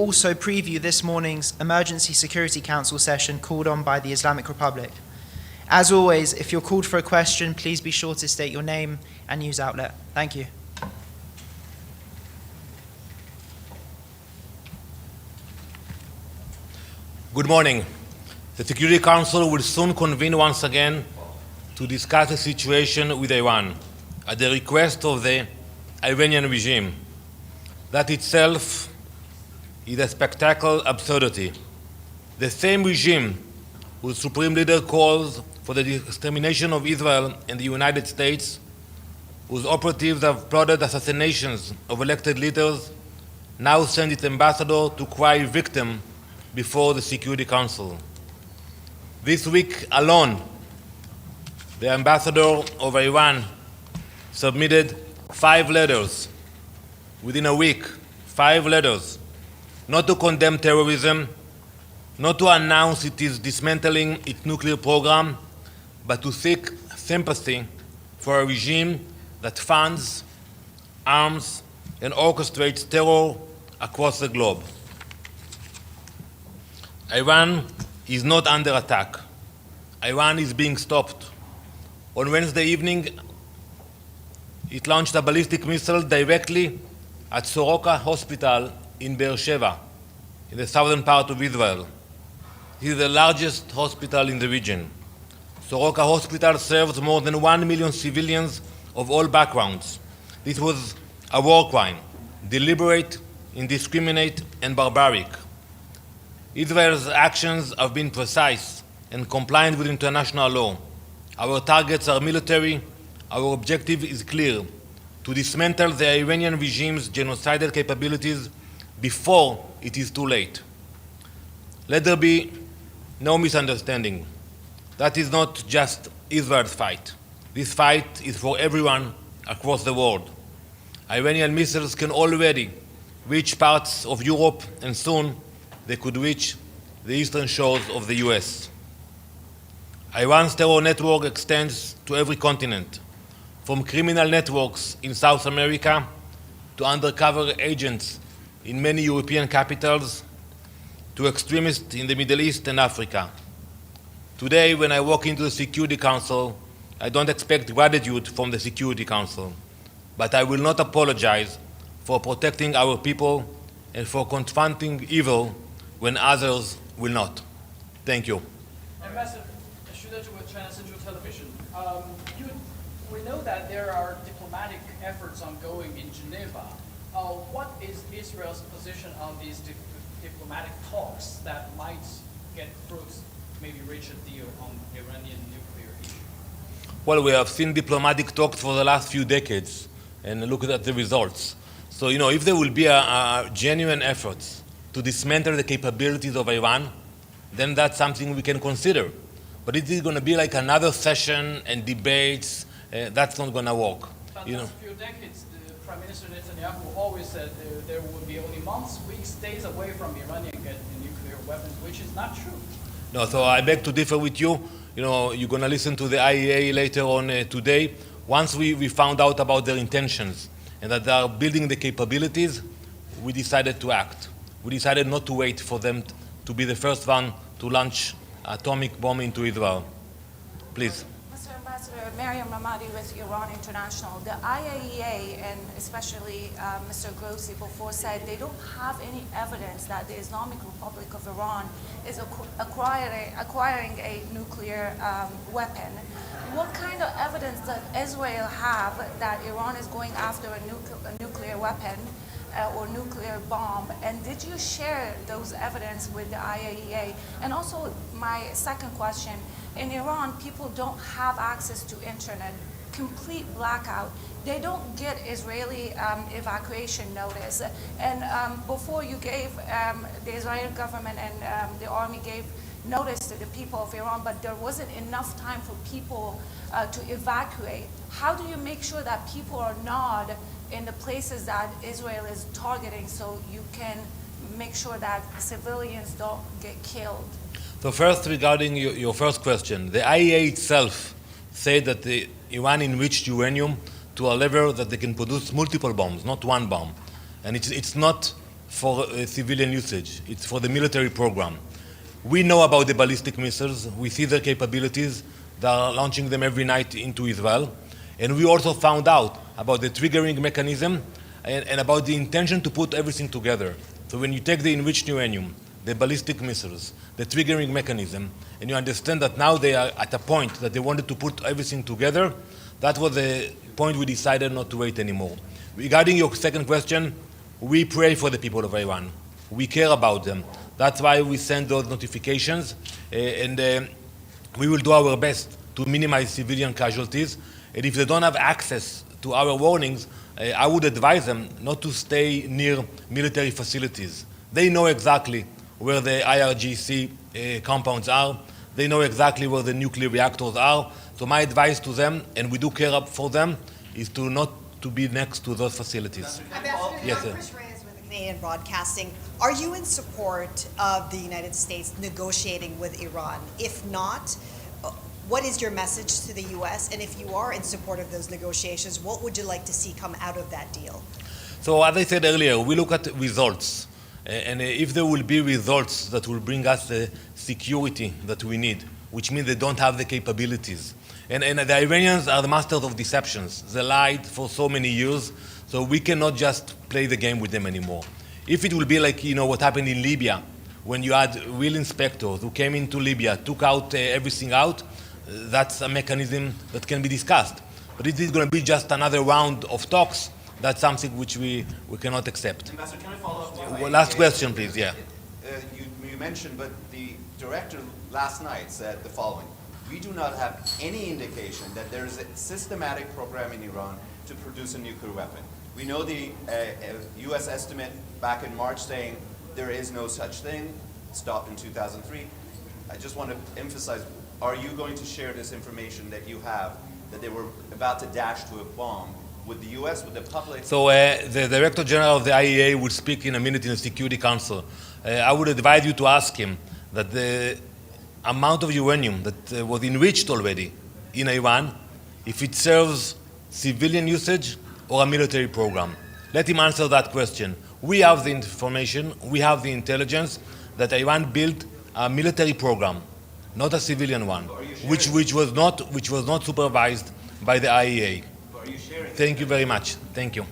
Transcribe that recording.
also preview this morning's Emergency Security Council session called on by the Islamic Republic. As always, if you're called for a question, please be sure to state your name and news outlet. Thank you. Good morning. The Security Council will soon convene once again to discuss the situation with Iran at the request of the Iranian regime. That itself is a spectacular absurdity. The same regime whose supreme leader calls for the extermination of Israel and the United States, whose operatives have plotted assassinations of elected leaders, now send its ambassador to cry victim before the Security Council. This week alone, the ambassador of Iran submitted 5 letters within a week, 5 letters, not to condemn terrorism, not to announce it is dismantling its nuclear program, but to seek sympathy for a regime that funds, arms, and orchestrates terror across the globe. Iran is not under attack. Iran is being stopped. On Wednesday evening, it launched a ballistic missile directly at Soroka Hospital in Beersheba, in the southern part of Israel. It is the largest hospital in the region. Soroka Hospital serves more than 1 million civilians of all backgrounds. This was a war crime, deliberate, indiscriminate, and barbaric. Israel's actions have been precise and compliant with international law. Our targets are military. Our objective is clear: to dismantle the Iranian regime's genocidal capabilities before it is too late. Let there be no misunderstanding. That is not just Israel's fight. This fight is for everyone across the world. Iranian missiles can already reach parts of Europe, and soon they could reach the eastern shores of the US. Iran's terror network extends to every continent, from criminal networks in South America to undercover agents in many European capitals to extremists in the Middle East and Africa. Today, when I walk into the Security Council, I don't expect gratitude from the Security Council, but I will not apologize for protecting our people and for confronting evil when others will not. Thank you. Ambassador, with China Central Television, we know that there are diplomatic efforts ongoing in Geneva. What is Israel's position on these diplomatic talks that might get fruits, maybe reach a deal on Iranian nuclear issue? Well, we have seen diplomatic talks for the last few decades, and look at the results. So, if there will be a genuine efforts to dismantle the capabilities of Iran, then that's something we can consider. But it is going to be like another session and debates. That's not going to work. But last few decades, the Prime Minister Netanyahu always said there would be only months, weeks, days away from Iranian getting nuclear weapons, which is not true. No, so I beg to differ with you. You're going to listen to the IAEA later on today. Once we found out about their intentions and that they are building the capabilities, we decided to act. We decided not to wait for them to be the first one to launch atomic bomb into Israel. Please. Mr. Ambassador, Mariam Ramadi with Iran International. The IAEA and especially Mr. Grossi before said they don't have any evidence that the Islamic Republic of Iran is acquiring a nuclear weapon. What kind of evidence does Israel have that Iran is going after a nuclear weapon or nuclear bomb? And did you share those evidence with the IAEA? And also, my second question, in Iran, people don't have access to internet, complete blackout. They don't get Israeli evacuation notice. And before you gave, the Israeli government and the army gave notice to the people of Iran, but there wasn't enough time for people to evacuate. How do you make sure that people are not in the places that Israel is targeting so you can make sure that civilians don't get killed? So first, regarding your first question, the IAEA itself said that Iran enriched uranium to a level that they can produce multiple bombs, not one bomb. And it's not for civilian usage. It's for the military program. We know about the ballistic missiles. We see their capabilities. They are launching them every night into Israel. And we also found out about the triggering mechanism and about the intention to put everything together. So when you take the enriched uranium, the ballistic missiles, the triggering mechanism, and you understand that now they are at a point that they wanted to put everything together, that was the point we decided not to wait anymore. Regarding your second question, we pray for the people of Iran. We care about them. That's why we send those notifications, and we will do our best to minimize civilian casualties. And if they don't have access to our warnings, I would advise them not to stay near military facilities. They know exactly where the IRGC compounds are. They know exactly where the nuclear reactors are. So my advice to them, and we do care for them, is to not to be next to those facilities. Ambassador, Yes, sir. Chris Reyes with the Canadian Broadcasting. Are you in support of the United States negotiating with Iran? If not, what is your message to the U.S.? And if you are in support of those negotiations, what would you like to see come out of that deal? So as I said earlier, we look at results. And if there will be results that will bring us the security that we need, which means they don't have the capabilities. And the Iranians are the masters of deceptions. They lied for so many years, so we cannot just play the game with them anymore. If it will be like, what happened in Libya, when you had real inspectors who came into Libya, took out everything out, that's a mechanism that can be discussed. But if it's going to be just another round of talks, that's something which we cannot accept. Ambassador, can I follow up? Well, last question, please, yeah. You mentioned, but the director last night said the following: we do not have any indication that there is a systematic program in Iran to produce a nuclear weapon. We know the U.S. estimate back in March saying there is no such thing, stopped in 2003. I just want to emphasize, are you going to share this information that you have, that they were about to dash to a bomb, with the U.S., with the public? So the Director General of the IAEA will speak in a minute in the Security Council. I would advise you to ask him that the amount of uranium that was enriched already in Iran, if it serves civilian usage or a military program. Let him answer that question. We have the information, we have the intelligence that Iran built a military program, not a civilian one, which was not supervised by the IAEA. Are you sharing? Thank you very much. Thank you.